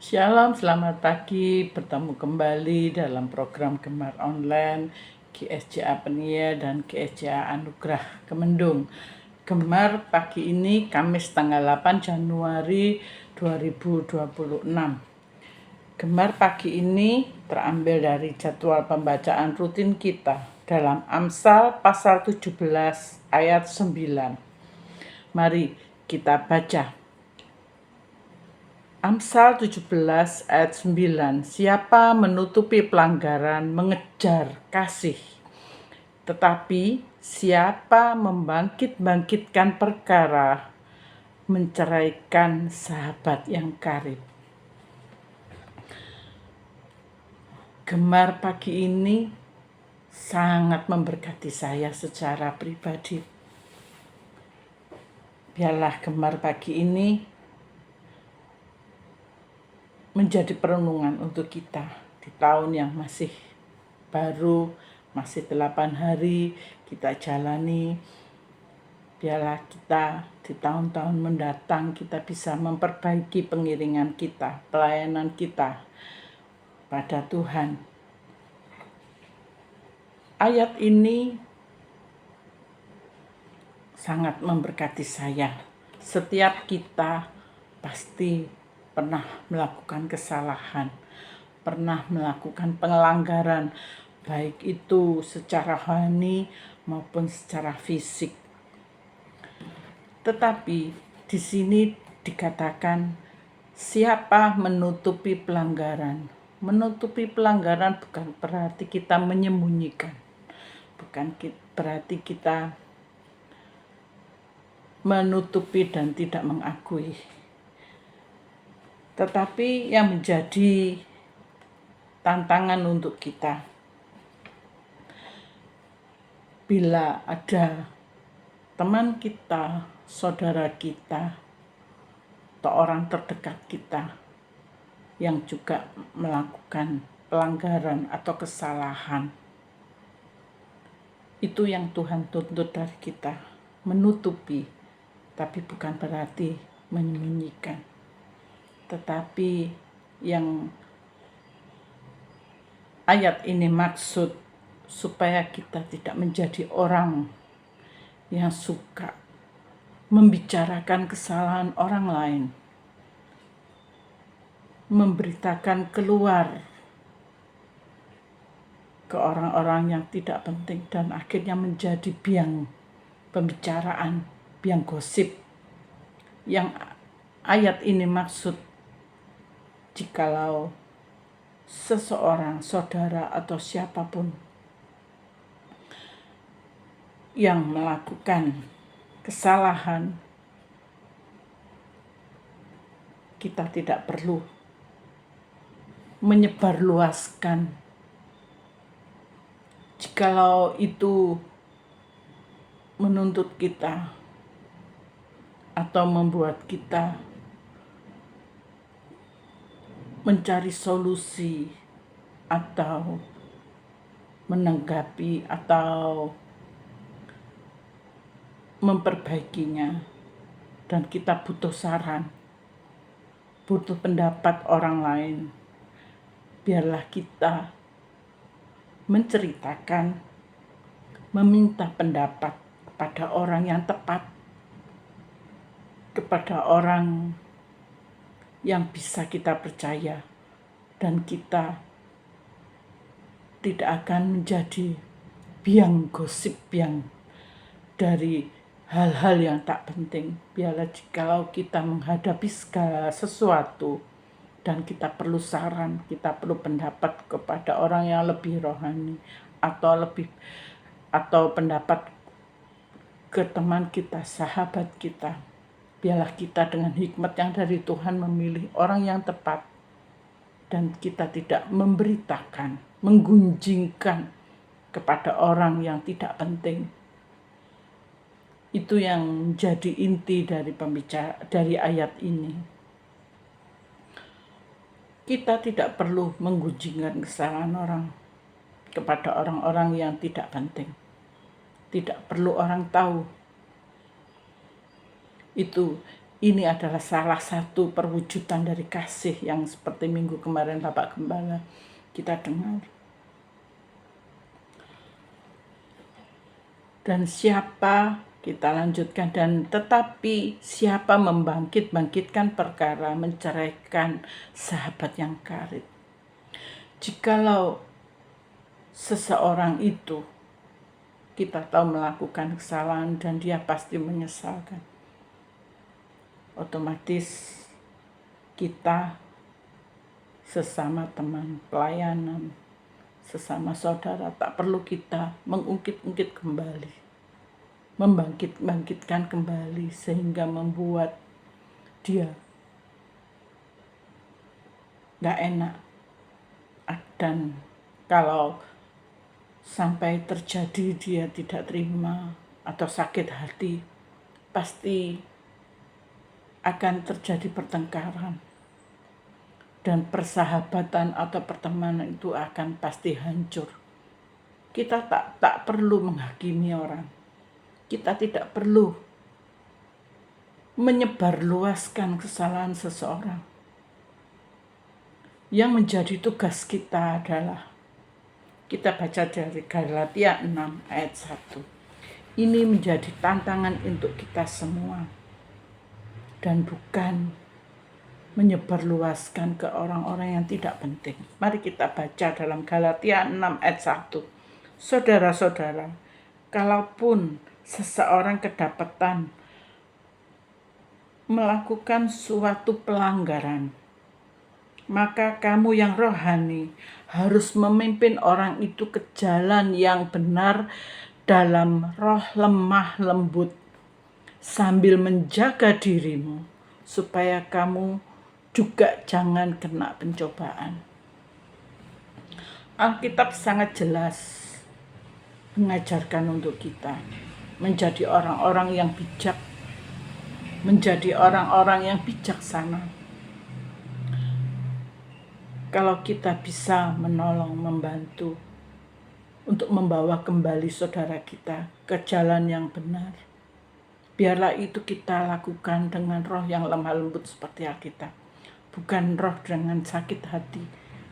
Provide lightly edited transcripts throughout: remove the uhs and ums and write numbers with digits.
Shalom, selamat pagi. Bertemu kembali dalam program Gemar Online GSJA Penia dan GSJA Anugerah Kemendung. Gemar pagi ini Kamis tanggal 8 Januari 2026. Gemar pagi ini terambil dari jadwal pembacaan rutin kita dalam Amsal pasal 17 ayat 9. Mari kita baca. Amsal 17 ayat 9. Siapa menutupi pelanggaran mengejar kasih, tetapi siapa membangkit-bangkitkan perkara menceraikan sahabat yang karib. Gemar pagi ini sangat memberkati saya secara pribadi. Biarlah gemar pagi ini menjadi perenungan untuk kita di tahun yang masih baru, masih 8 hari kita jalani. Biarlah kita di tahun-tahun mendatang kita bisa memperbaiki pengiringan kita, pelayanan kita pada Tuhan. Ayat ini sangat memberkati saya. Setiap kita pasti pernah melakukan kesalahan, pernah melakukan pelanggaran, baik itu secara rohani maupun secara fisik. Tetapi di sini dikatakan siapa menutupi pelanggaran. Menutupi pelanggaran bukan berarti kita menyembunyikan, bukan berarti kita menutupi dan tidak mengakui. Tetapi yang menjadi tantangan untuk kita, bila ada teman kita, saudara kita, atau orang terdekat kita yang juga melakukan pelanggaran atau kesalahan, itu yang Tuhan tuntut dari kita, menutupi, tapi bukan berarti menyembunyikan. Tetapi yang ayat ini maksud supaya kita tidak menjadi orang yang suka membicarakan kesalahan orang lain, memberitakan keluar ke orang-orang yang tidak penting dan akhirnya menjadi biang pembicaraan, biang gosip. Yang ayat ini maksud, jikalau seseorang, saudara atau siapapun yang melakukan kesalahan, kita tidak perlu menyebarluaskan. Jikalau itu menuntut kita atau membuat kita mencari solusi atau menanggapi atau memperbaikinya, dan kita butuh saran, butuh pendapat orang lain, biarlah kita menceritakan, meminta pendapat kepada orang yang tepat, kepada orang yang bisa kita percaya, dan kita tidak akan menjadi biang gosip, biang dari hal-hal yang tak penting. Biarlah jikalau kita menghadapi segala sesuatu dan kita perlu saran, kita perlu pendapat kepada orang yang lebih rohani atau pendapat ke teman kita, sahabat kita. Biarlah kita dengan hikmat yang dari Tuhan memilih orang yang tepat, dan kita tidak memberitakan, menggunjingkan kepada orang yang tidak penting. Itu yang menjadi inti dari ayat ini. Kita tidak perlu menggunjingkan kesalahan orang kepada orang-orang yang tidak penting. Tidak perlu orang tahu. Itu Ini adalah salah satu perwujudan dari kasih yang seperti minggu kemarin Bapak Gembala kita dengar. Dan siapa, kita lanjutkan, dan tetapi siapa bangkitkan perkara menceraikan sahabat yang karib. Jikalau seseorang itu kita tahu melakukan kesalahan dan dia pasti menyesalkan, otomatis kita sesama teman pelayanan, sesama saudara, tak perlu kita mengungkit-ungkit kembali, membangkitkan kembali sehingga membuat dia gak enak. Dan kalau sampai terjadi dia tidak terima atau sakit hati, pasti akan terjadi pertengkaran. Dan persahabatan atau pertemanan itu akan pasti hancur. Kita tak perlu menghakimi orang. Kita tidak perlu menyebarluaskan kesalahan seseorang. Yang menjadi tugas kita adalah, kita baca dari Galatia 6 ayat 1. Ini menjadi tantangan untuk kita semua. Dan bukan menyebarluaskan ke orang-orang yang tidak penting. Mari kita baca dalam Galatia 6 ayat 1. Saudara-saudara, kalaupun seseorang kedapatan melakukan suatu pelanggaran, maka kamu yang rohani harus memimpin orang itu ke jalan yang benar dalam roh lemah lembut, sambil menjaga dirimu, supaya kamu juga jangan kena pencobaan. Alkitab sangat jelas mengajarkan untuk kita menjadi orang-orang yang bijak, menjadi orang-orang yang bijaksana. Kalau kita bisa menolong, membantu untuk membawa kembali saudara kita ke jalan yang benar, biarlah itu kita lakukan dengan roh yang lemah lembut seperti Alkitab. Bukan roh dengan sakit hati,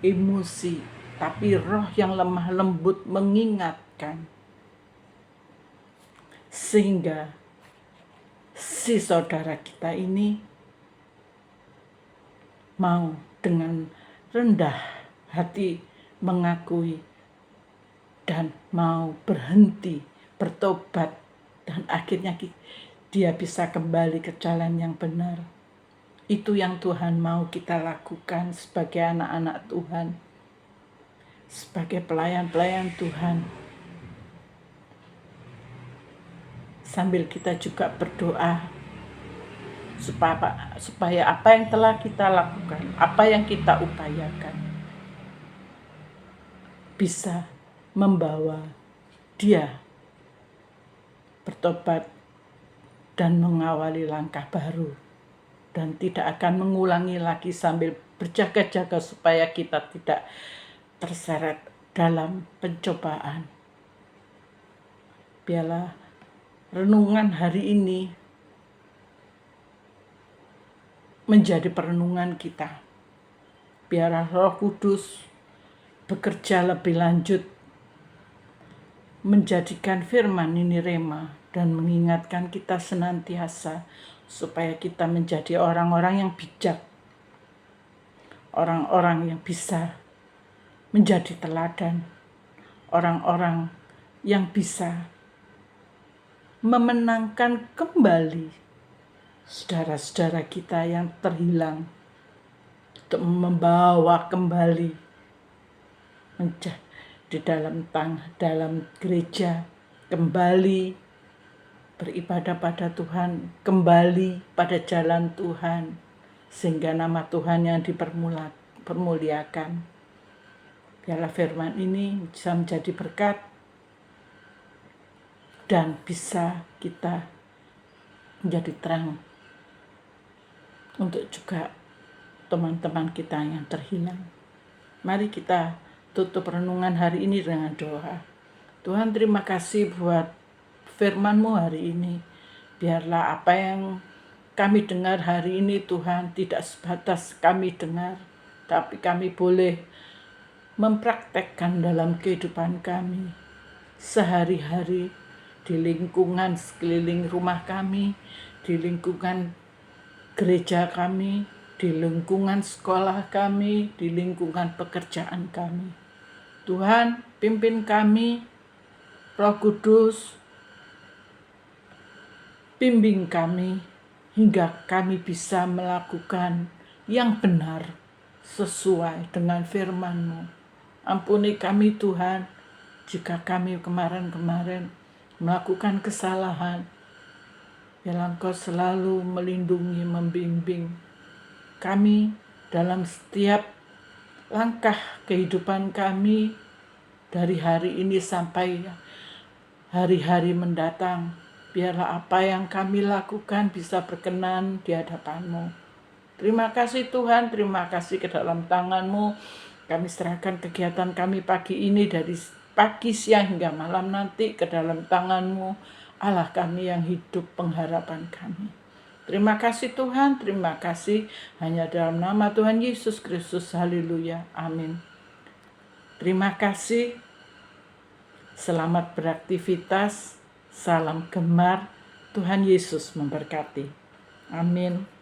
emosi, tapi roh yang lemah lembut mengingatkan. Sehingga si saudara kita ini mau dengan rendah hati mengakui dan mau berhenti, bertobat, dan akhirnya dia bisa kembali ke jalan yang benar. Itu yang Tuhan mau kita lakukan sebagai anak-anak Tuhan, sebagai pelayan-pelayan Tuhan. Sambil kita juga berdoa supaya apa yang telah kita lakukan, apa yang kita upayakan, bisa membawa dia bertobat dan mengawali langkah baru, dan tidak akan mengulangi lagi, sambil berjaga-jaga supaya kita tidak terseret dalam pencobaan. Biarlah renungan hari ini menjadi perenungan kita. Biarlah Roh Kudus bekerja lebih lanjut, menjadikan firman ini rema, dan mengingatkan kita senantiasa supaya kita menjadi orang-orang yang bijak, orang-orang yang bisa menjadi teladan, orang-orang yang bisa memenangkan kembali saudara-saudara kita yang terhilang, untuk membawa kembali di dalam gereja, kembali beribadah pada Tuhan, kembali pada jalan Tuhan, sehingga nama Tuhan yang dipermuliakan. Biarlah firman ini bisa menjadi berkat dan bisa kita menjadi terang untuk juga teman-teman kita yang terhilang. Mari kita tutup renungan hari ini dengan doa. Tuhan, terima kasih buat firman-Mu hari ini. Biarlah apa yang kami dengar hari ini Tuhan tidak sebatas kami dengar, tapi kami boleh mempraktekkan dalam kehidupan kami sehari-hari di lingkungan sekeliling rumah kami, di lingkungan gereja kami, di lingkungan sekolah kami, di lingkungan pekerjaan kami. Tuhan, pimpin kami, Roh Kudus, bimbing kami hingga kami bisa melakukan yang benar sesuai dengan firman-Mu. Ampuni kami Tuhan, jika kami kemarin-kemarin melakukan kesalahan. Biarlah Engkau selalu melindungi, membimbing kami dalam setiap langkah kehidupan kami dari hari ini sampai hari-hari mendatang. Biarlah apa yang kami lakukan bisa berkenan di hadapan-Mu. Terima kasih Tuhan, terima kasih ke dalam tangan-Mu. Kami serahkan kegiatan kami pagi ini dari pagi, siang hingga malam nanti ke dalam tangan-Mu. Allah kami yang hidup, pengharapan kami. Terima kasih Tuhan, terima kasih. Hanya dalam nama Tuhan Yesus Kristus, haleluya, amin. Terima kasih. Selamat beraktivitas. Salam gemar. Tuhan Yesus memberkati. Amin.